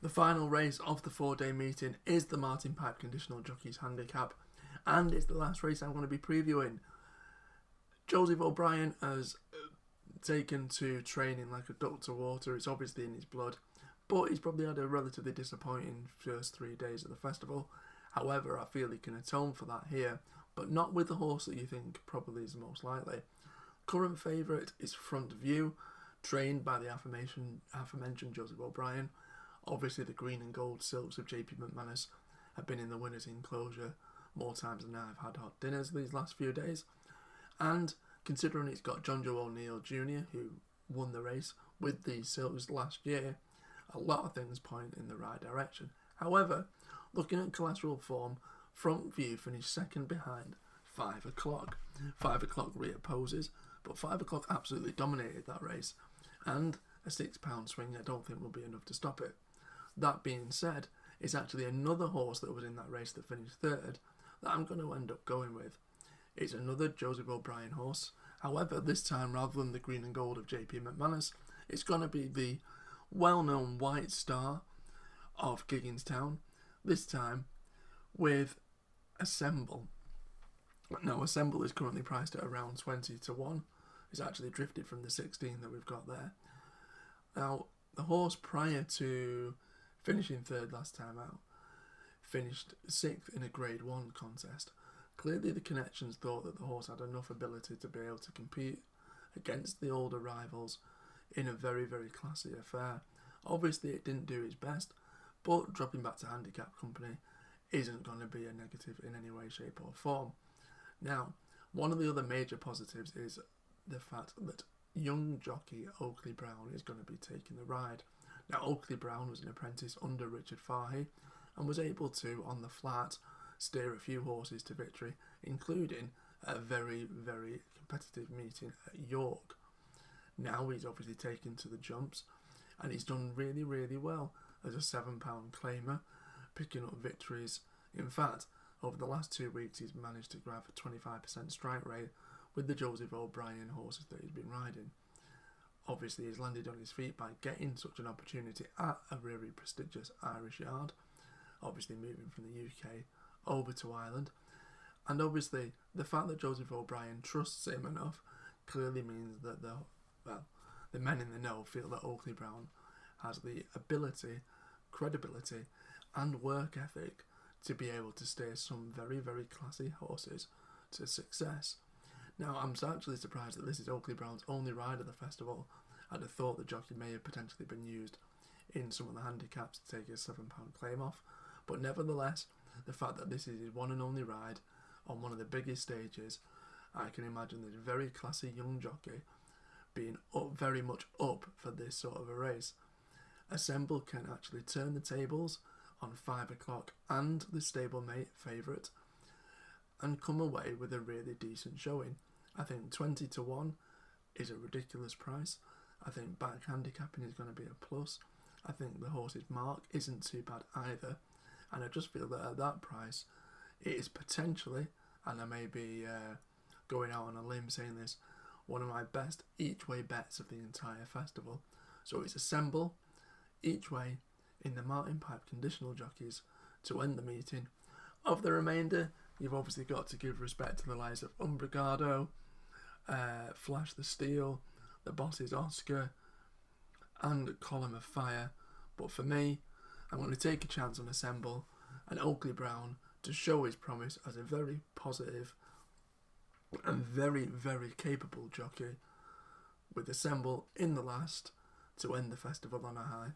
The final race of the 4-day meeting is the Martin Pipe Conditional Jockeys Handicap, and it's the last race I'm going to be previewing. Joseph O'Brien has taken to training like a duck to water. It's obviously in his blood, but he's probably had a relatively disappointing first 3 days of the festival. However, I feel he can atone for that here, but not with the horse that you think probably is most likely. Current favourite is Front View, trained by the aforementioned Joseph O'Brien. Obviously, the green and gold silks of JP McManus have been in the winner's enclosure more times than I've had hot dinners these last few days. And considering it's got John Joe O'Neill Jr., who won the race with these silks last year, a lot of things point in the right direction. However, looking at collateral form, Front View finished second behind 5 o'clock. 5 o'clock reopposes, but 5 o'clock absolutely dominated that race, and a £6 swing I don't think will be enough to stop it. That being said, it's actually another horse that was in that race that finished third that I'm going to end up going with. It's another Joseph O'Brien horse. However, this time, rather than the green and gold of JP McManus, it's going to be the well-known White Star of Gigginstown, this time with Assemble. Now, Assemble is currently priced at around 20 to 1. It's actually drifted from the 16 that we've got there. Now, the horse prior to finishing third last time out finished 6th in a Grade 1 contest. Clearly the connections thought that the horse had enough ability to be able to compete against the older rivals in a very, very classy affair. Obviously it didn't do its best, but dropping back to handicap company isn't going to be a negative in any way, shape or form. Now, one of the other major positives is the fact that young jockey Oakley Brown is going to be taking the ride. Now, Oakley Brown was an apprentice under Richard Fahey and was able to, on the flat, steer a few horses to victory, including a very, very competitive meeting at York. Now he's obviously taken to the jumps, and he's done really, really well as a £7 claimer, picking up victories. In fact, over the last 2 weeks, he's managed to grab a 25% strike rate with the Joseph O'Brien horses that he's been riding. Obviously, he's landed on his feet by getting such an opportunity at a really prestigious Irish yard, obviously moving from the UK over to Ireland. And obviously, the fact that Joseph O'Brien trusts him enough clearly means that the men in the know feel that Oakley Brown has the ability, credibility, and work ethic to be able to steer some very, very classy horses to success. Now, I'm actually surprised that this is Oakley Brown's only ride at the festival. I'd have thought the jockey may have potentially been used in some of the handicaps to take his £7 claim off, but nevertheless, the fact that this is his one and only ride on one of the biggest stages, I can imagine this very classy young jockey being very much up for this sort of a race. Assemble can actually turn the tables on 5 o'clock and the stablemate favourite and come away with a really decent showing. I think 20 to 1 is a ridiculous price. I think back handicapping is going to be a plus. I think the horse's mark isn't too bad either, and I just feel that at that price it is potentially, and I may be going out on a limb saying this, one of my best each way bets of the entire festival. So it's Assemble each way in the Martin Pipe Conditional Jockeys to end the meeting. Of the remainder, you've obviously got to give respect to the likes of Umbrigado, Flash the Steel, the Boss's Oscar, and Column of Fire. But for me, I'm going to take a chance on Assemble and Oakley Brown to show his promise as a very positive and very, very capable jockey, with Assemble in the last to end the festival on a high.